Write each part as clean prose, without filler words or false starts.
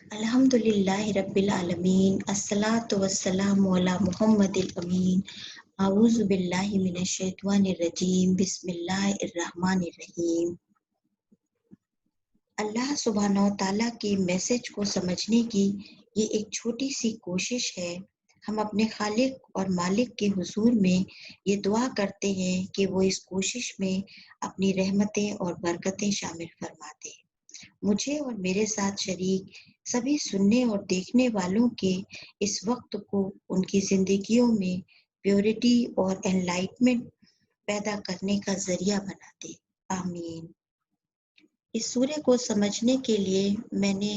अल्हम्दुलिल्लाह रब्बिल आलमीन अस्सलातु वस्सलामु अला मुहम्मदिल अमीन आऊज़ु बिल्लाहि मिनश शैतानिर रजीम बिस्मिल्लाहिर रहमानिर रहीम। अल्लाह सुब्हानहू व तआला के मैसेज को समझने की ये एक छोटी सी कोशिश है। हम अपने खालिक और मालिक के हुजूर में ये दुआ करते हैं कि वो इस कोशिश में अपनी रहमतें और बरकतें शामिल फरमा दे। मुझे और मेरे साथ शरीक सभी सुनने और देखने वालों के इस वक्त को उनकी जिंदगियों में प्योरिटी और एनलाइटमेंट पैदा करने का जरिया बना दे। आमीन। इस सूर्य को समझने के लिए मैंने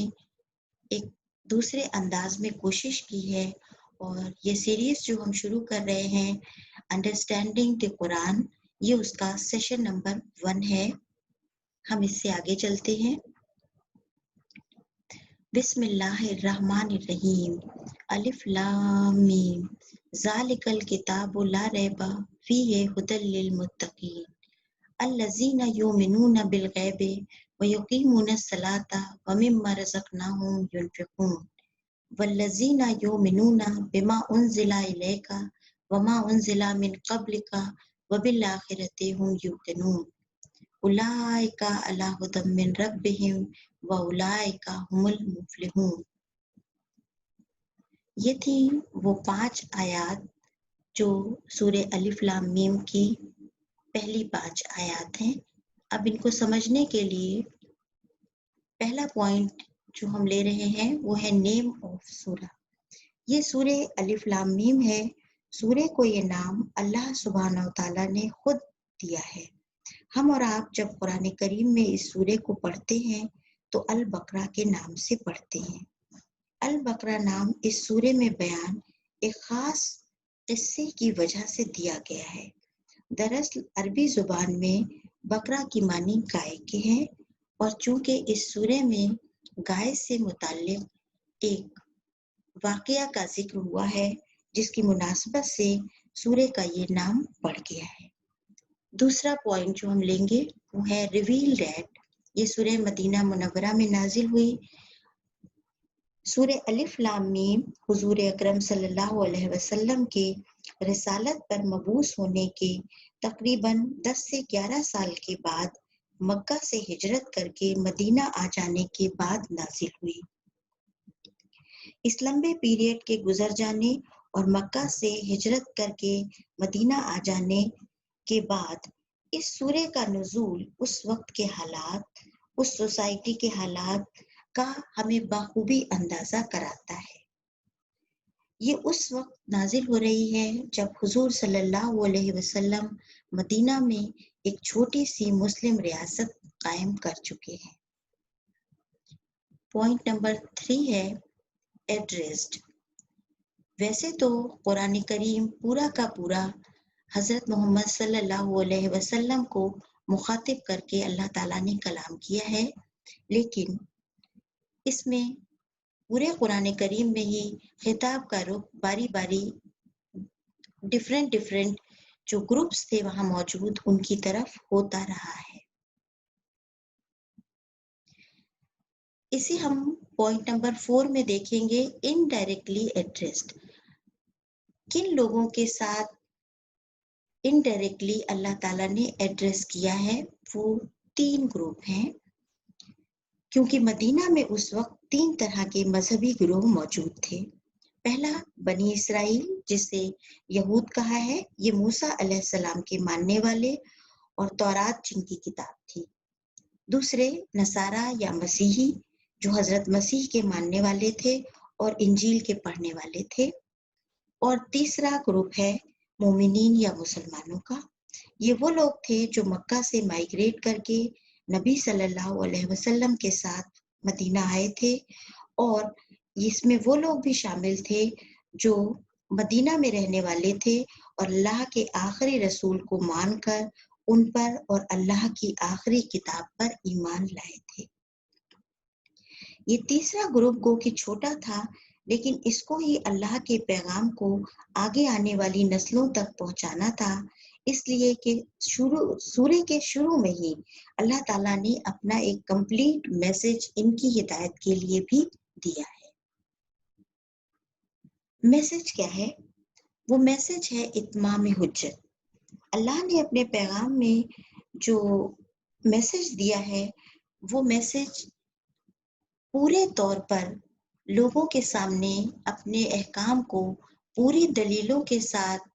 एक दूसरे अंदाज में कोशिश की है और ये सीरीज जो हम शुरू कर रहे हैं अंडरस्टैंडिंग द कुरान, ये उसका सेशन नंबर 1 है। हम इससे आगे चलते हैं। बिस्मिल्लाहिर्रहमानिर्रहीम। अलिफ लाम मीम ज़ालिकल किताबु ला रैबा फीहि हुदल लिल मुत्तकीन अल्लज़ीना युमिनूना बिल गैबि व युकीमूनस सलाता व मिम्मा रज़क़नाहुम युनफ़िक़ून वल्लज़ीना युमिनूना बिमा उन्ज़िला इलैका व मा उन्ज़िला मिन क़ब्लिका व बिल आखिरति हुम युक़िनून उलाइका अला हुदम मिन रब्बिहिम व उलाइका हुमुल मुफ़्लिहून। ये थी वो 5 आयात जो सूरे अलिफ लाम मीम की पहली 5 आयात हैं। अब इनको समझने के लिए पहला पॉइंट जो हम ले रहे हैं वो है नेम ऑफ सूरा। ये सूरे अलिफ लाम मीम है। सूरे को ये नाम अल्लाह सुब्हानहू व तआला ने खुद दिया है। हम और आप जब कुरान करीम में इस सूरे को पढ़ते हैं तो अल बकरा के नाम से पढ़ते हैं। अल बकरा नाम इस सूरे में बयान एक खास किस्से की वजह से दिया गया है। दरअसल अरबी जुबान में बकरा की मानी गाय के हैं और चूंकि इस सूरे में गाय से मुताल्लिक एक वाकया का जिक्र हुआ है जिसकी मुनासबत से सूरे का ये नाम पड़ गया है। दूसरा पॉइंट जो हम लेंगे वो है रिवील डैट। ये सूरे मदीना मुनव्वरा में नाजिल हुई। सूरे अलिफ लाम मीम हुजूर अकरम सल्लल्लाहु अलैहि वसल्लम के रिसालत पर मबूस होने के तकरीबन 10 से 11 साल के बाद मक्का से हिजरत करके मदीना आ जाने के बाद नाजिल हुई। इस लंबे पीरियड के गुजर जाने और मक्का से हिजरत करके मदीना आ जाने के बाद इस सूरे का नुज़ूल उस वक्त के हालात, उस सोसाइटी के हालात का हमें बखूबी अंदाजा कराता है। ये उस वक्त नाजिल हो रही है जब हुजूर सल्लल्लाहु अलैहि वसल्लम मदीना में एक छोटी सी मुस्लिम रियासत कायम कर चुके हैं। पॉइंट नंबर 3 है एड्रेस्ड। वैसे तो कुरान करीम पूरा का पूरा हज़रत मोहम्मद सल्लल्लाहु अलैहि वसल्लम को मुखातिब करके अल्लाह ताला ने कलाम किया है, लेकिन इसमें पूरे कुरान करीम में ही खिताब का रुख बारी बारी डिफरेंट जो ग्रुप्स थे वहां मौजूद उनकी तरफ होता रहा है। इसे हम पॉइंट नंबर 4 में देखेंगे इनडायरेक्टली एड्रेस्ड। किन लोगों के साथ इनडायरेक्टली अल्लाह ताला ने एड्रेस किया है, वो 3 ग्रुप हैं। क्योंकि मदीना में उस वक्त 3 तरह के मजहबी गिरोह मौजूद थे। पहला बनी इसराइल, जिसे यहूद कहा है, ये मूसा अलैहिस्सलाम के मानने वाले और तौरात जिनकी किताब थी। दूसरे नसारा या मसीही, जो हजरत मसीह के मानने वाले थे और इंजील के पढ़ने वाले थे। और तीसरा ग्रुप है मोमिनीन या मुसलमानों का। ये वो लोग थे जो मक्का से माइग्रेट करके नबी सल्लल्लाहु अलैहि वसल्लम के साथ मदीना आए थे और इसमें वो लोग भी शामिल थे जो मदीना में रहने वाले थे और अल्लाह के आखिरी रसूल को मानकर उन पर और अल्लाह की आखिरी किताब पर ईमान लाए थे। ये तीसरा ग्रुप गो कि छोटा था, लेकिन इसको ही अल्लाह के पैगाम को आगे आने वाली नस्लों तक पहुंचाना था, इसलिए कि सूरे के शुरू में ही अल्लाह ताला ने अपना एक कंप्लीट मैसेज इनकी हिदायत के लिए भी دیا ہے۔ میسج کیا ہے؟ وہ میسج ہے اتمام حجت۔ اللہ نے اپنے پیغام میں جو میسج دیا ہے وہ میسج پورے طور پر لوگوں کے سامنے اپنے احکام کو پوری دلیلوں کے ساتھ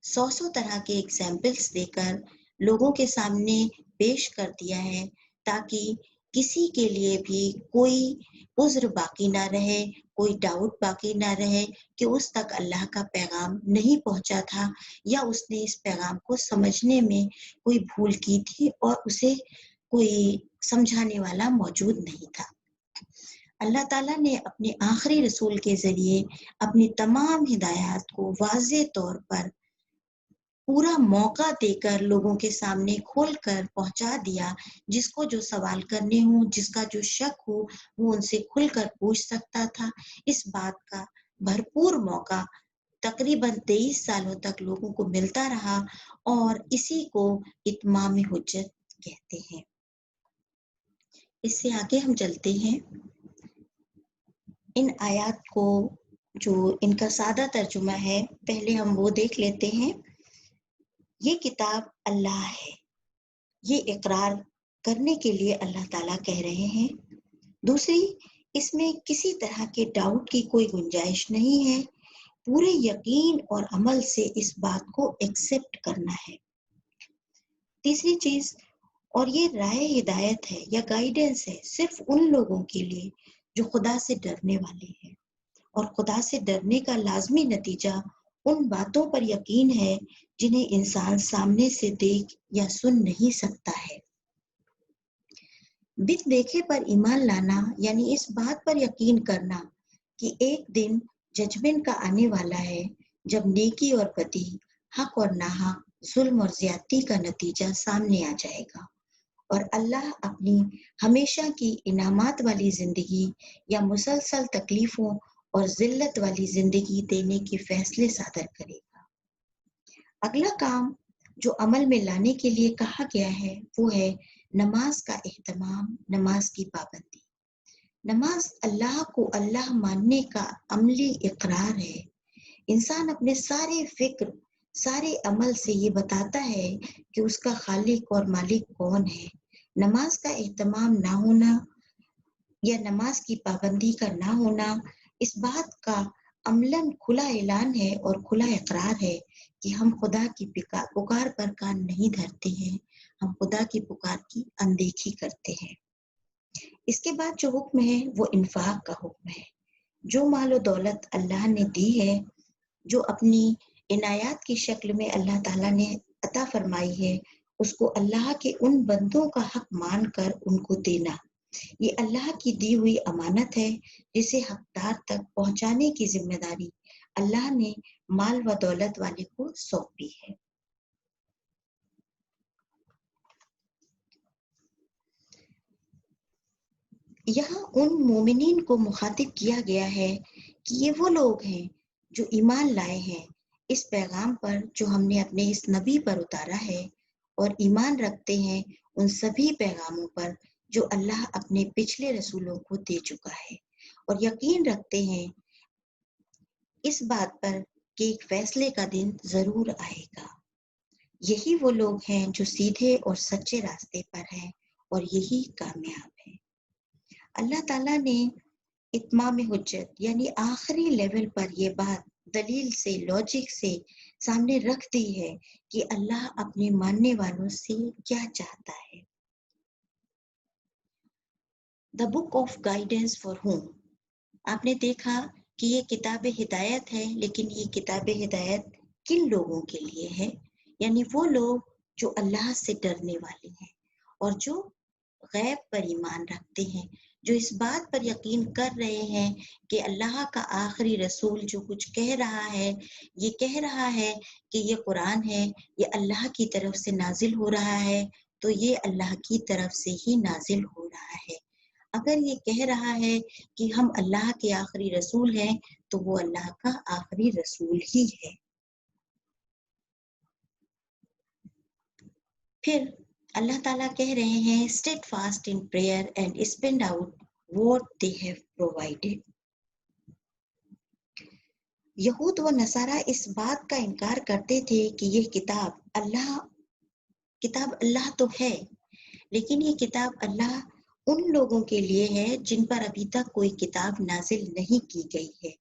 100 طرح کے ایگزامپلس دے کر لوگوں کے سامنے پیش کر دیا ہے، تاکہ کسی کے لیے بھی کوئی عذر باقی نہ رہے، کوئی ڈاؤٹ باقی نہ رہے کہ اس تک اللہ کا پیغام نہیں پہنچا تھا، یا اس نے اس پیغام کو سمجھنے میں کوئی بھول کی تھی اور اسے کوئی سمجھانے والا موجود نہیں تھا۔ اللہ تعالیٰ نے اپنے آخری رسول کے ذریعے اپنی تمام ہدایات کو واضح طور پر پورا موقع دے کر لوگوں کے سامنے کھول کر پہنچا دیا۔ جس کو جو سوال کرنے ہوں، جس کا جو شک ہو، وہ ان سے کھل کر پوچھ سکتا تھا۔ اس بات کا بھرپور موقع تقریباً 23 سالوں تک لوگوں کو ملتا رہا، اور اسی کو اتمام حجت کہتے ہیں۔ اس سے آگے ہم چلتے ہیں، ان آیات کو جو ان کا سادہ ترجمہ ہے پہلے ہم وہ دیکھ لیتے ہیں۔ یہ کتاب اللہ ہے، یہ اقرار کرنے کے لیے اللہ تعالیٰ کہہ رہے ہیں۔ دوسری، اس میں کسی طرح کے ڈاؤٹ کی کوئی گنجائش نہیں ہے، پورے یقین اور عمل سے اس بات کو ایکسیپٹ کرنا ہے۔ تیسری چیز، اور یہ رائے ہدایت ہے یا گائیڈنس ہے صرف ان لوگوں کے لیے جو خدا سے ڈرنے والے ہیں، اور خدا سے ڈرنے کا لازمی نتیجہ ان باتوں پر یقین ہے جنہیں انسان سامنے سے دیکھ یا سن نہیں سکتا ہے۔ بن دیکھے پر ایمان لانا یعنی اس بات پر یقین کرنا کہ ایک دن ججمنٹ کا آنے والا ہے، جب نیکی اور بدی، حق اور ناحق، ظلم اور زیادتی کا نتیجہ سامنے آ جائے گا، اور اللہ اپنی ہمیشہ کی انعامات والی زندگی یا مسلسل تکلیفوں اور ذلت والی زندگی دینے کے فیصلے صادر کرے گا۔ اگلا کام جو عمل میں لانے کے لیے کہا گیا ہے وہ ہے نماز کا اہتمام، نماز کی پابندی۔ نماز اللہ کو اللہ ماننے کا عملی اقرار ہے۔ انسان اپنے سارے فکر، سارے عمل سے یہ بتاتا ہے کہ اس کا خالق اور مالک کون ہے۔ نماز کا اہتمام نہ ہونا یا نماز کی پابندی کا نہ ہونا اس بات کا عملاً کھلا اعلان ہے اور کھلا اقرار ہے کہ ہم خدا کی پکار پر کان نہیں دھرتے ہیں، ہم خدا کی پکار کی اندیکھی کرتے ہیں۔ اس کے بعد جو حکم ہے وہ انفاق کا حکم ہے۔ جو مال و دولت اللہ نے دی ہے، جو اپنی عنایات کی شکل میں اللہ تعالیٰ نے عطا فرمائی ہے، اس کو اللہ کے ان بندوں کا حق مان کر ان کو دینا، یہ اللہ کی دی ہوئی امانت ہے جسے حقدار تک پہنچانے کی ذمہ داری اللہ نے مال و دولت والے کو سونپی ہے۔ یہاں ان مومنین کو مخاطب کیا گیا ہے کہ یہ وہ لوگ ہیں جو ایمان لائے ہیں اس پیغام پر جو ہم نے اپنے اس نبی پر اتارا ہے، اور ایمان رکھتے ہیں ان سبھی پیغاموں پر جو اللہ اپنے پچھلے رسولوں کو دے چکا ہے، اور یقین رکھتے ہیں اس بات پر کہ ایک فیصلے کا دن ضرور آئے گا۔ یہی وہ لوگ ہیں جو سیدھے اور سچے راستے پر ہیں، اور یہی کامیاب ہیں۔ اللہ تعالیٰ نے اتمام حجت یعنی آخری لیول پر یہ بات دلیل سے، لاجک سے سامنے رکھ دی ہے کہ اللہ اپنے ماننے والوں سے کیا چاہتا ہے۔ The book of guidance for home, آپ نے دیکھا کہ یہ کتاب ہدایت ہے، لیکن یہ کتاب ہدایت کن لوگوں کے لیے ہے؟ یعنی وہ لوگ جو اللہ سے ڈرنے والے ہیں اور جو غیب پر ایمان رکھتے ہیں، جو اس بات پر یقین کر رہے ہیں کہ اللہ کا آخری رسول جو کچھ کہہ رہا ہے، یہ کہہ رہا ہے کہ یہ قرآن ہے، یہ اللہ کی طرف سے نازل ہو رہا ہے، تو یہ اللہ کی طرف سے ہی نازل ہو رہا ہے۔ اگر یہ کہہ رہا ہے کہ ہم اللہ کے آخری رسول ہیں، تو وہ اللہ کا آخری رسول ہی ہے۔ پھر اللہ تعالیٰ کہہ رہے ہیں steadfast in prayer and spend out what they have provided. यहूद व नसारा इस बात का इनकार करते थे कि ये किताब अल्लाह तो है, लेकिन ये किताब अल्लाह उन लोगों के लिए है जिन पर अभी तक कोई किताब नाजिल नहीं की गई है।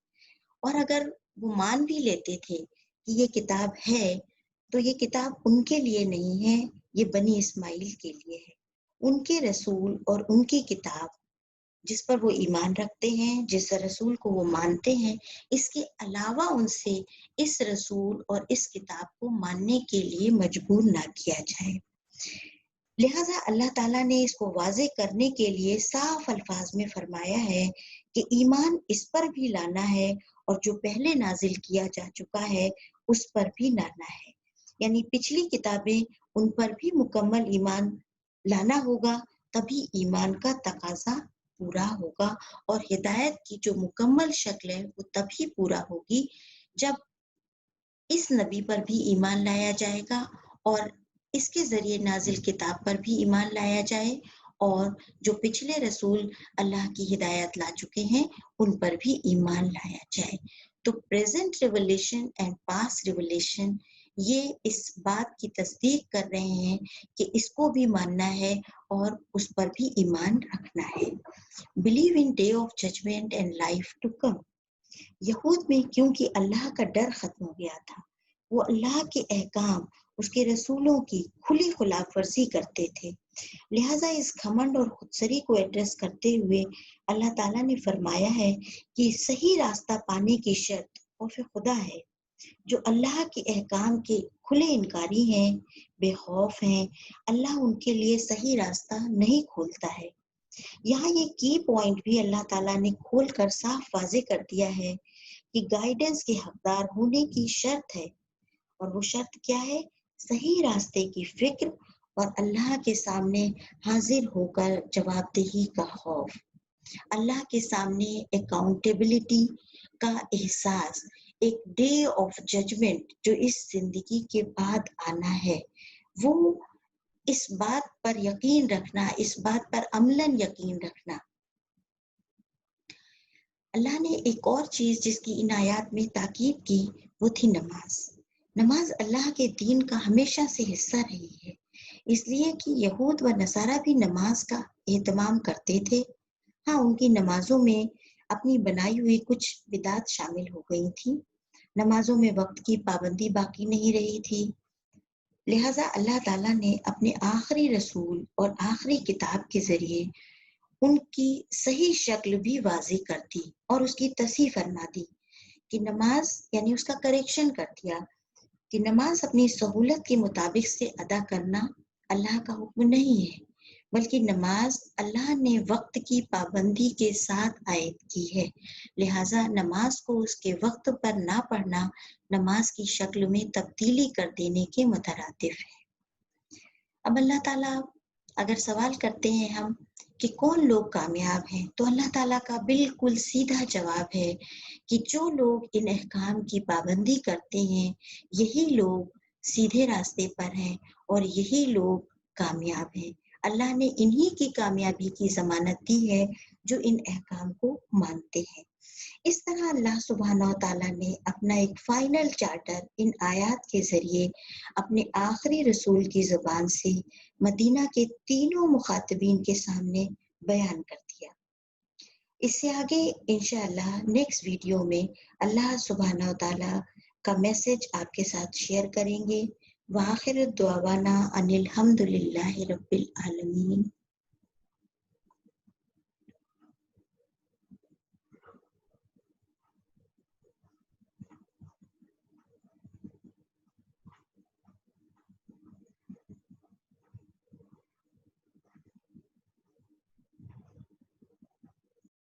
और अगर वो मान भी लेते थे कि ये किताब है, तो ये किताब उनके लिए नहीं है, ये बनी इस्माइल के लिए है। उनके रसूल और उनकी किताब जिस पर वो ईमान रखते हैं, जिस रसूल को वो मानते हैं, इसके अलावा उनसे इस रसूल और इस किताब को मानने के लिए मजबूर ना किया जाए। लिहाजा अल्लाह ताला ने इसको वाज़े करने के लिए साफ अल्फाज में फरमाया है कि ईमान इस पर भी लाना है और जो पहले नाजिल किया जा चुका है उस पर भी लाना है। यानी पिछली किताबें, उन पर भी मुकम्मल ईमान लाना होगा, तभी ईमान का तकाजा पूरा होगा। और हिदायत की जो मुकम्मल शक्ल है वो तभी पूरा होगी जब इस नबी पर भी ईमान लाया जाएगा और इसके जरिए नाजिल किताब पर भी ईमान लाया जाए, और जो पिछले रसूल अल्लाह की हिदायत ला चुके हैं उन पर भी ईमान लाया जाए। तो present revelation and past revelation ये इस बात की तस्दीक कर रहे हैं कि इसको भी मानना है और उस पर भी ईमान रखना है। Believe in day of judgment and life to come. यहूद में क्योंकि अल्लाह का डर खत्म हो गया था, वो अल्लाह के अहकाम, उसके रसूलों की खुली खुलाफ वर्जी करते थे। लिहाजा इस घमंड और खुदसरी को एड्रेस करते हुए अल्लाह ताला ने फरमाया है कि सही रास्ता पाने की शर्त खौफ खुदा है। जो अल्लाह के अहकाम के खुले इनकारी हैं, बेखौफ हैं, अल्लाह उनके लिए सही रास्ता नहीं खोलता है। यहाँ ये की पॉइंट भी अल्लाह ताला ने खोल कर साफ वाजे कर दिया है कि गाइडेंस के हकदार होने की शर्त है, और वो शर्त क्या है? सही रास्ते की फिक्र और अल्लाह के सामने हाजिर होकर जवाबदेही का खौफ, अल्लाह के सामने अकाउंटेबिलिटी का एहसास, एक डे ऑफ जजमेंट जो इस जिंदगी के बाद आना है, वो इस बात पर यकीन रखना, इस बात पर अमलन यकीन रखना। अल्लाह ने एक और चीज जिसकी इन आयात में ताकीद की, वो थी नमाज। नमाज अल्लाह के दीन का हमेशा से हिस्सा रही है, इसलिए कि यहूद व नसारा भी नमाज का एहतमाम करते थे। हाँ, उनकी नमाजों में अपनी बनाई हुई कुछ बिदात शामिल हो गई थी। नमाजों में वक्त की पाबंदी बाकी नहीं रही थी। लिहाजा अल्लाह ताला ने अपने आखिरी रसूल और आखिरी किताब के जरिए उनकी सही शक्ल भी वाज़ेह कर दी और उसकी तस्हीह फरमा दी कि नमाज, यानी उसका करेक्शन कर दिया कि नमाज अपनी सहूलत के मुताबिक से अदा करना अल्लाह का हुक्म नहीं है, बल्कि नमाज अल्लाह ने वक्त की पाबंदी के साथ आयत की है। लिहाजा नमाज को उसके वक्त पर ना पढ़ना नमाज की शक्ल में तब्दीली कर देने के मुतरादिफ है। अब अल्लाह ताला अगर सवाल करते हैं हम कि कौन लोग कामयाब हैं, तो अल्लाह ताला का बिल्कुल सीधा जवाब है कि जो लोग इन अहकाम की पाबंदी करते हैं, यही लोग सीधे रास्ते पर हैं और यही लोग कामयाब हैं। अल्लाह ने इन्हीं की कामयाबी की ज़मानत दी है जो इन अहकाम को मानते हैं। इस तरह अल्लाह सुब्हानहू तआला ने अपना एक फाइनल चार्टर इन आयात के जरिए अपने आखिरी रसूल की ज़ुबान से मदीना के तीनों मुखातबीन के सामने बयान कर दिया। इससे आगे इंशाअल्लाह नेक्स्ट वीडियो में अल्लाह सुब्हानहू तआला का मैसेज आपके साथ शेयर करेंगे। वाखिर दुआवाना अनिल हम्दुलिल्लाहि रब्बिल आलमीन।